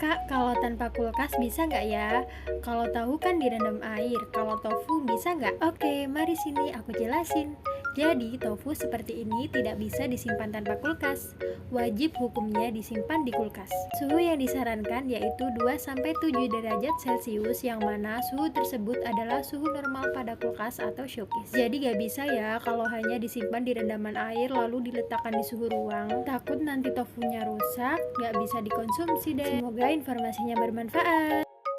Kak, kalau tanpa kulkas bisa nggak ya? Kalau tahu kan direndam air, kalau tofu bisa nggak? Oke, mari sini aku jelasin. Jadi, tofu seperti ini tidak bisa disimpan tanpa kulkas. Wajib hukumnya disimpan di kulkas. Suhu yang disarankan yaitu 2-7 derajat Celcius, yang mana suhu tersebut adalah suhu normal pada kulkas atau showcase. Jadi nggak bisa ya kalau hanya disimpan di rendaman air lalu diletakkan di suhu ruang. Takut nanti tofunya rusak, nggak bisa dikonsumsi deh. Semoga informasinya bermanfaat.